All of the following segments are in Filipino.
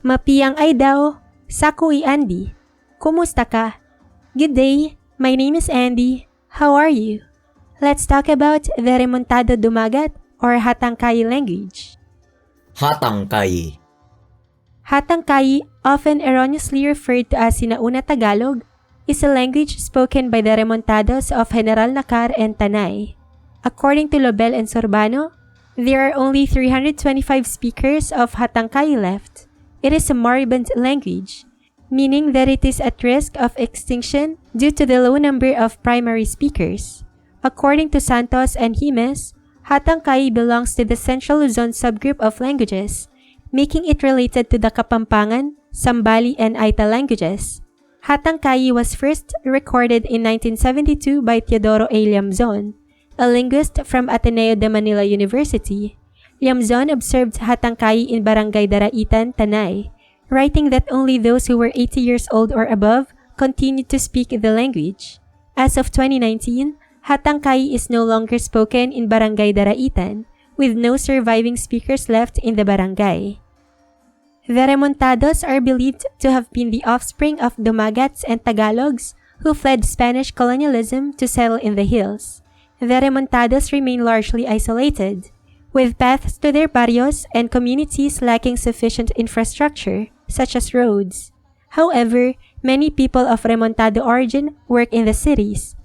Mapiyang ay daw, Sakui Andy. Kumusta ka? Good day, my name is Andy. How are you? Let's talk about the Remontado Dumagat or Hatangkai language. Hatangkai. Hatangkai, often erroneously referred to as Sinauna Tagalog, is a language spoken by the Remontados of General Nakar and Tanay. According to Lobel and Sorbano, there are only 325 speakers of Hatangkai left. It is a moribund language, meaning that it is at risk of extinction due to the low number of primary speakers. According to Santos and Jimenez, Hatangkai belongs to the Central Luzon subgroup of languages, making it related to the Kapampangan, Sambali, and Aita languages. Hatangkai was first recorded in 1972 by Teodoro A. Liamzon, a linguist from Ateneo de Manila University. Liamzon observed Hatangkai in Barangay Daraitan, Tanay, writing that only those who were 80 years old or above continued to speak the language. As of 2019, Hatangkai is no longer spoken in Barangay Daraitan, with no surviving speakers left in the barangay. The Remontados are believed to have been the offspring of Dumagats and Tagalogs who fled Spanish colonialism to settle in the hills. The Remontados remain largely isolated, with paths to their barrios and communities lacking sufficient infrastructure, such as roads. However, many people of Remontado origin work in the cities.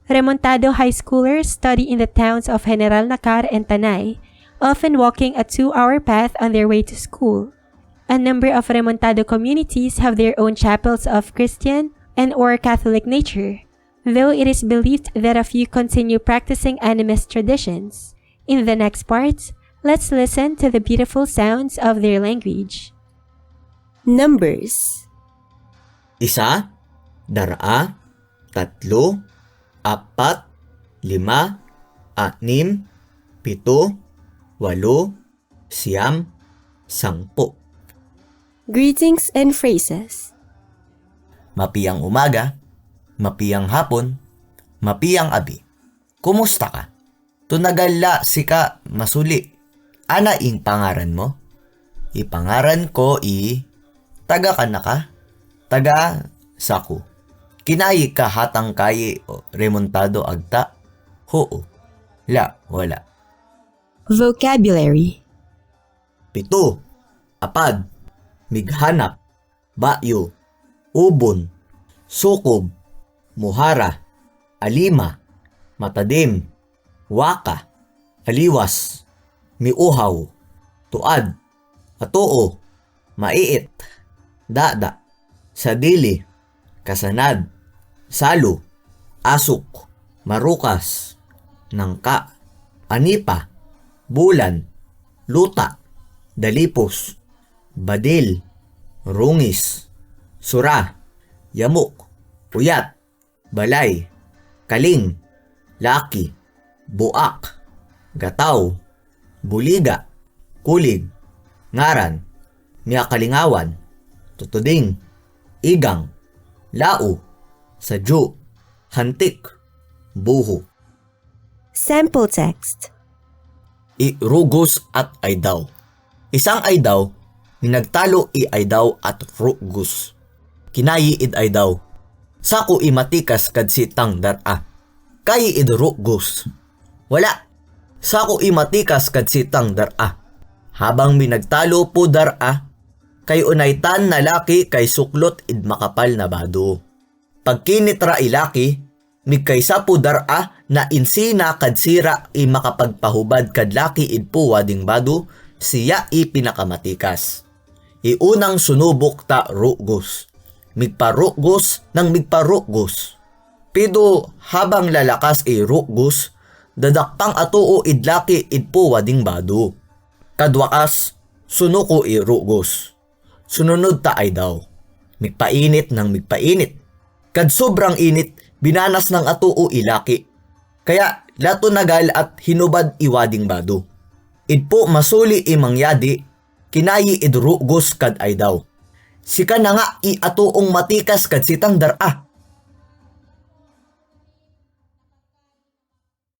Remontado high schoolers study in the towns of General Nakar and Tanay, often walking a 2-hour path on their way to school. A number of Remontado communities have their own chapels of Christian and/or Catholic nature, though it is believed that a few continue practicing animist traditions. In the next part, let's listen to the beautiful sounds of their language. Numbers. 1, 2, 3, 4, 5, 6, 7, 8, 9, 10. Greetings and phrases. Mapiyang umaga, mapiyang hapon, mapiyang abi. Kumusta ka? Tunagala sika masuli. Ana ing pangaran mo? Ipangaran ko taga ka na ka? Taga saku. Kinayi ka Hatangkai o Remontado agta? Hoo. La, wala. Vocabulary. 7, apad, mighanap, bayo, ubon, sukob, muhara, alima, matadim, waka, aliwas, miuhaw, tuad, atuo, maiit, dada, sadili, kasanad, salo, asuk, marukas, nangka, anipa, bulan, luta, dalipos, badil, rungis, sura, yamuk, uyat, balay, kaling, laki, buak, gataw, buliga, kulig, ngaran, miyakalingawan, tutuding, igang, lau, sadyo, hantik, buho. Sample text. Rugos at aydaw. Isang aydaw, minagtalo aydaw at rugos. Kinayi aydaw. Sako matikas kadsitang dara. Kayi rugos. Wala. Sako matikas kadsitang dara. Habang minagtalo po dara, kay unaytan na laki kay suklot makapal na bado. Pagkinitra ilaki, migkaysa po dara na insina kadsira makapagpahubad kadlaki po wading bado, siya pinakamatikas. Iunang sunubok ta rugos. Migparugos nang migparugos. Pido habang lalakas rugos, dadakpang atuo idlaki po wading bado. Kadwakas, sunuko rugos. Sununod ta ay daw. Migpainit nang migpainit. Kad sobrang init, binanas ng atuo ilaki. Kaya lato nagal at hinubad iwading bado. Idpo masuli mangyadi, kinayi idrugos kad ay daw. Sika na nga atuong matikas kad sitang dara.